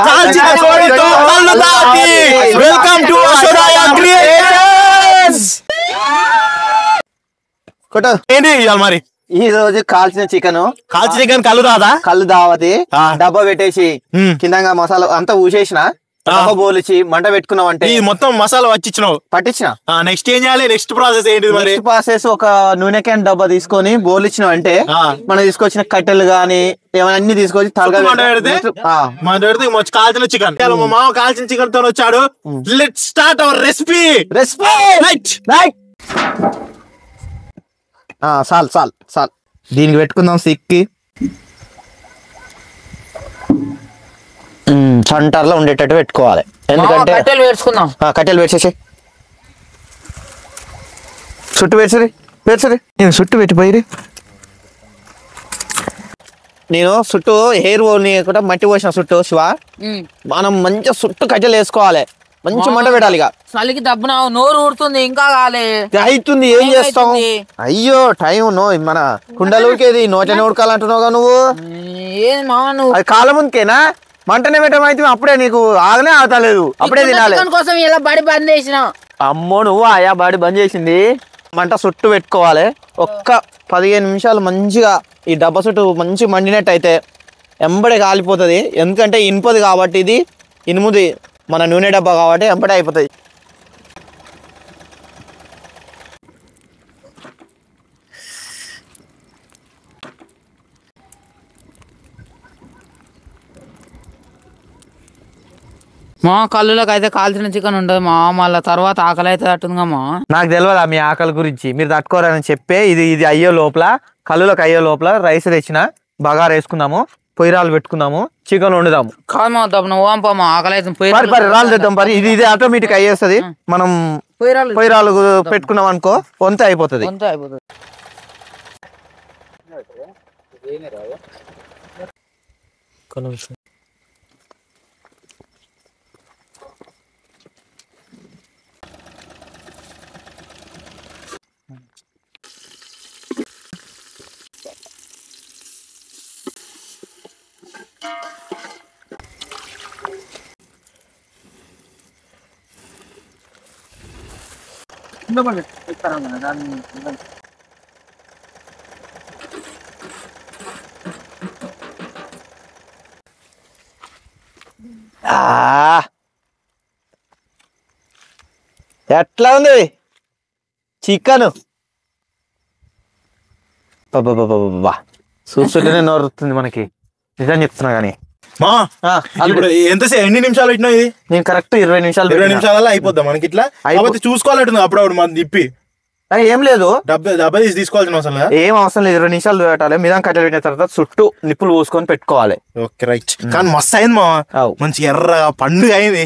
కాల్చిన కోడితో కళ్ళు తాకి వెల్కమ్ టు అశోరాయ క్రియేషన్స్. కొట్టు ఏంటి ఇవాళ మరి? ఈ రోజు కాల్చిన చికెన్ కళ్ళు రాదా? కళ్ళు దావతి డబ్బా పెట్టేసి కింద మసాలా అంతా ఊసేసిన డబ్బా బోలిచి మంట పెట్టుకున్నాం అంటే మొత్తం మసాలా వచ్చిచ్చినావు పట్టించిన. నెక్స్ట్ ఏం చేయాలి? నెక్స్ట్ ప్రాసెస్ ఏంటి మరి? నెక్స్ట్ ప్రాసెస్ ఒక నూనె క్యాన్ డబ్బా తీసుకొని బోలిచ్చినాం అంటే మనం తీసుకొచ్చిన కట్టెలు గానీ ఏమైనా అన్ని తీసుకొచ్చి కాల్చిన చికెన్ మా మామ కాల్చిన చికెన్ తో వచ్చాడు. Let's start our recipe. సాల్ దీనికి పెట్టుకుందాం సిక్కి సెంటర్ లో ఉండేటట్టు పెట్టుకోవాలి. ఎందుకంటే కట్టెలు వేసేసి చుట్టూ వేసరి నేను చుట్టూ పెట్టిపోయి నేను చుట్టూ హెయిర్ కూడా మట్టి పోసిన చుట్టూ శివ మనం మంచిగా చుట్టూ కట్టెలు వేసుకోవాలి. మంచి మంట పెట్టాలి. ఇక చలికి దబ్బున నోరు ఊరుతుంది ఇంకా కాలే అవుతుంది. ఏం చేస్తాం? అయ్యో టైం నో మన కుండలు ఉడికేది నోట్లనే ఉడకాలంటున్నావుగా నువ్వు. అది కాలం ముందుకేనా మంటనే పెట్టమైతే అప్పుడే నీకు ఆగనే ఆగలేదు. అప్పుడే తినాలి కోసం ఇలా బడి బంద్ చేసిన. అమ్మో నువ్వు ఆయా బడి బంద్ చేసింది. మంట చుట్టూ పెట్టుకోవాలి. ఒక్క 15 నిమిషాలు మంచిగా ఈ డబ్బా చుట్టూ మంచి మండినట్టు అయితే ఎంబడే కాలిపోతుంది. ఎందుకంటే ఇనుపది కాబట్టి, ఇది ఇనుముది మన నూనె డబ్బా కాబట్టి ఎంబడే అయిపోతుంది. మా కళ్ళులోకి అయితే కాల్చిన చికెన్ ఉండదు మా. మళ్ళీ తర్వాత ఆకలి అయితే అట్టుందిగా మా. నాకు తెలియదా మీ ఆకలి గురించి? మీరు తట్టుకోరని చెప్పే ఇది అయ్యే లోపల కళ్ళులోకి అయ్యే లోపల రైస్ తెచ్చిన బగారా వేసుకుందాము, పొయ్యిరాలు పెట్టుకుందాము, చికెన్ వండుదాము. కాదు మా దబ్బు మా ఆకలి అయితే రాళ్ళు తెద్దాం. పరి ఇది ఆటోమేటిక్ అయ్యేస్తుంది. మనం పొయ్యిరాలు పెట్టుకున్నాం అనుకో వంత అయిపోతుంది. ఎట్లా ఉంది చికెన్? చూస్తుంటేనే నోరుతుంది మనకి. నిజం చెప్తున్నా గానీ ఎన్ని నిమిషాలు పెట్టినా ఇది? నేను కరెక్ట్ 20 నిమిషాలలో అయిపోద్దాం మనకి. ఇట్లా చూసుకోవాలంటుంది అప్పుడప్పుడు మనం తిప్పి. ఏం లేదు డబ్బా తీసి తీసుకోవాల్సిన అవసరం లేదు. ఏం అవసరం లేదు. 20 నిమిషాలు పెట్టాలి. మీద కట్టెలు పెట్టిన తర్వాత చుట్టూ నిప్పులు పోసుకొని పెట్టుకోవాలి. Okay right. కానీ మస్తు అయింది మా. మంచి ఎర్ర పండుగ అయింది.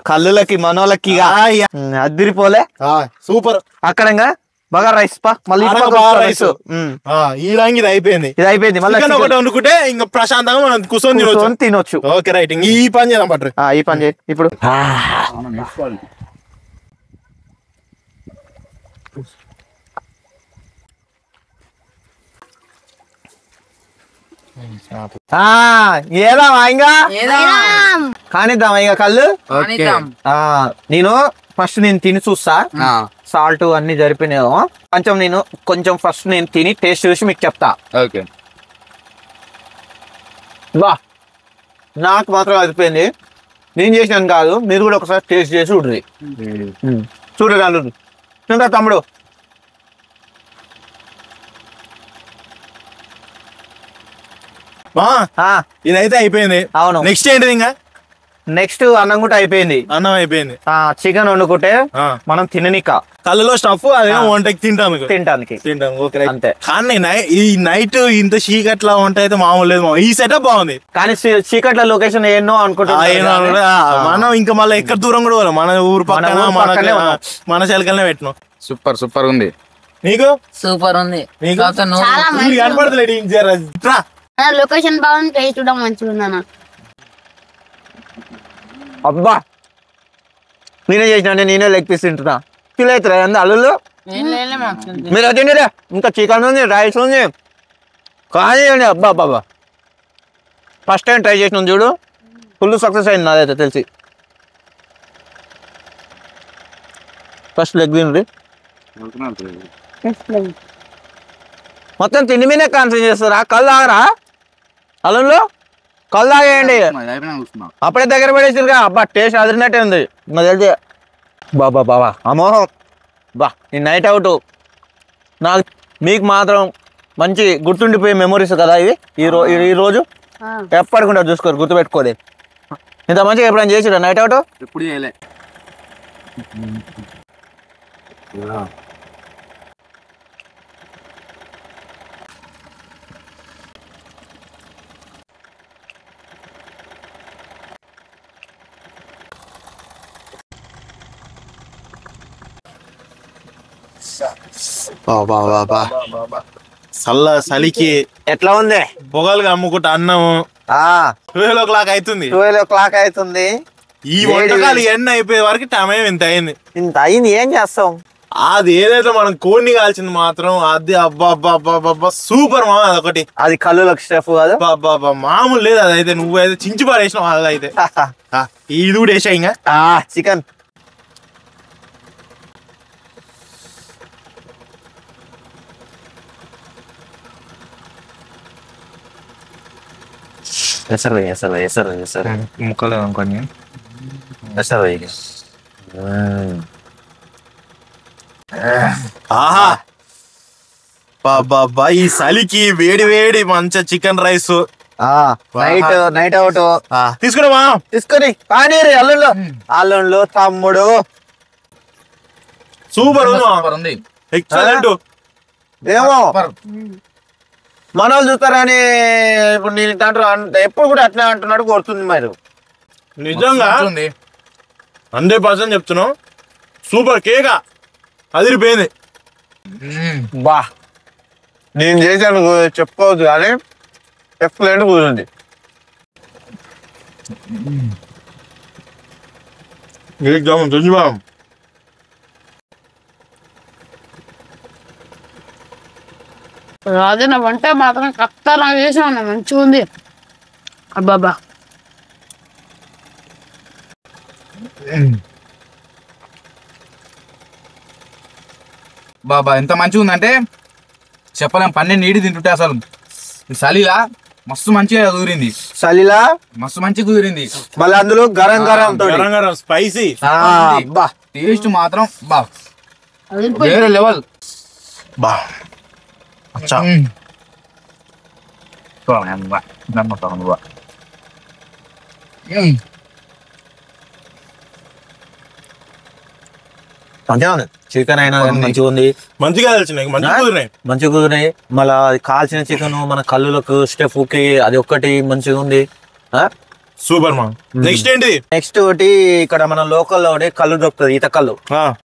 కళ్ళులకి మనోళ్ళకి అదిరిపోలే. సూపర్. అక్కడంగా బగా రైస్ మళ్ళీ ఇది అయిపోయింది. మళ్ళీ ఒకటి వండుకుంటే ఇంకా ప్రశాంతంగా మనం కూర్చొని తినొచ్చు. Okay right. ఈ పని చేద్దాం పట్టు. ఈ పని చేయి ఇప్పుడు. ఏదామా ఇంకా కానిద్దామా ఇక కళ్ళు? నేను ఫస్ట్ తిని చూస్తా. సాల్ట్ అన్ని జరిపినాయేమో కొంచెం ఫస్ట్ నేను తిని టేస్ట్ చూసి మీకు చెప్తా. ఓకే. బా నాకు మాత్రం అయిపోయింది. నేను చేసినాను కాదు, మీరు కూడా ఒకసారి టేస్ట్ చేసి చూడగలరు. చూడ తమ్ముడు. ఇదైతే అయిపోయింది. అవును. నెక్స్ట్ ఏంటిది? ఇంకా నెక్స్ట్ అన్నం కూడా అయిపోయింది. అన్నం అయిపోయింది. చికెన్ వండుకుంటే మనం తిననిక కళ్ళలో స్టఫ్ అదేమో వంటకి తినడానికి. అంతే. కానీ ఈ నైట్ ఇంత చీకట్లా వంట అయితే మామూలు లేదు. ఈ సెటప్ బాగుంది. కానీ చీకట్ల లొకేషన్ ఎన్నో అనుకుంటా. మనం ఇంకా మళ్ళీ ఎక్కడ దూరం కూడా పోవాలి. మన ఊరు పక్కన మన చెలకలనే పెట్టినాం. సూపర్ ఉంది. నీకు సూపర్ ఉంది. కనపడతలేదు. లొకేషన్ బాగుంది. టేస్ట్ కూడా మంచిగా ఉందన్న. అబ్బా నేనే చేసిన. నేనే లెగ్ పీస్ తింటున్నా. ఫీల్ అవుతారా అల్లుళ్ళు? మీరు వచ్చిండే ఇంకా చికెన్ ఉంది, రైస్ ఉంది. కానీ అబ్బా బాబా ఫస్ట్ టైం ట్రై చేసిన చూడు, ఫుల్ సక్సెస్ అయింది నాదైతే తెలిసి. ఫస్ట్ లెగ్ తిండ్రి, మొత్తం తిండి మీదే కాన్సన్ట్రేట్ చేస్తారా? కళ్ళు తాగరా అల్లంలో? కళ్ళు తాగేయండి. అప్పుడే దగ్గర పడేసిరుగా. అబ్బా టేస్ట్ అదిరినట్టే ఉంది నాకు తెలిసి. బాబా అమోహం బా. ఈ నైట్ అవుట్ నాకు మీకు మాత్రం మంచి గుర్తుండిపోయే మెమొరీస్ కదా ఇవి. ఈ రోజు ఎప్పటికుంటారు చూసుకోరు, గుర్తుపెట్టుకోలేదు. ఇంత మంచిగా ఎప్పుడైనా చేసిరా నైట్ అవుట్? ఎప్పుడు చేయలే. చలికి ఎట్లా ఉంది? పొగలుగా అమ్ముకుంటా అన్నం 12 o'clock అవుతుంది. 12 o'clock అవుతుంది. ఈ వంటకాలు ఎన్న అయిపోయే వరకు టైం ఇంత అయింది. ఇంత అయింది, ఏం చేస్తాం? అది ఏదైతే మనం కోడిని కాల్చింది మాత్రం అది అబ్బా సూపర్ మామ. అదొకటి, అది కళ్ళులకు స్టెఫ్ కాదు, అబ్బా మామూలు లేదు. అదైతే నువ్వైతే చించి పారేసినావు. అదైతే ఇది కూడా వేసా ఇంకా చికెన్. ముక్కలు అనుకోని ఆహా బాబా. ఈ చలికి వేడి వేడి మంచి చికెన్ రైస్. నైట్ అవుట్ తీసుకున్నావా? తీసుకొని కానీ అల్లంలో తమ్ముడు సూపర్ ఉంది. ఎక్సలెంట్. ఏమో మన వాళ్ళు చూస్తారని ఇప్పుడు నేను దాంట్లో ఎప్పుడు కూడా అట్లా అంటున్నాడు, కొడుతుంది మరి. నిజంగా 100% చెప్తున్నావు. సూపర్ కేక అదిరిపోయింది. బా నేను చేశాను చెప్పుకోవద్దు కానీ ఎక్సలెంట్ కూర్చుంది. రాజన్న వంట మాత్రం కరెక్ట్గా చేసాను, మంచిగా ఉంది. అబ్బాబా బాబా ఎంత మంచిగా ఉందంటే చెప్పలేం. 12 నీడి తింటుంటే అసలు చలిలా మస్తు మంచిగా కుదిరింది. చలిలా మస్తు మంచిగా కుదిరింది. మళ్ళీ అందులో గరం గరం స్పైసీ. టేస్ట్ మాత్రం బా వేరే లెవెల్. బా అచ్చా చికెన్ అయినా మంచిగా ఉంది, మంచిగా తెలిసినాయి, మంచిగా కుదిరినాయి. మళ్ళా కాల్చిన చికెన్ మన కళ్ళులకు స్టెఫ్ కి అది ఒక్కటి మంచిగా ఉంది. సూపర్ మా. నెక్స్ట్ ఏంటి? నెక్స్ట్ ఒకటి ఇక్కడ మన లోకల్లో కళ్ళు దొరుకుతుంది, ఈత కళ్ళు.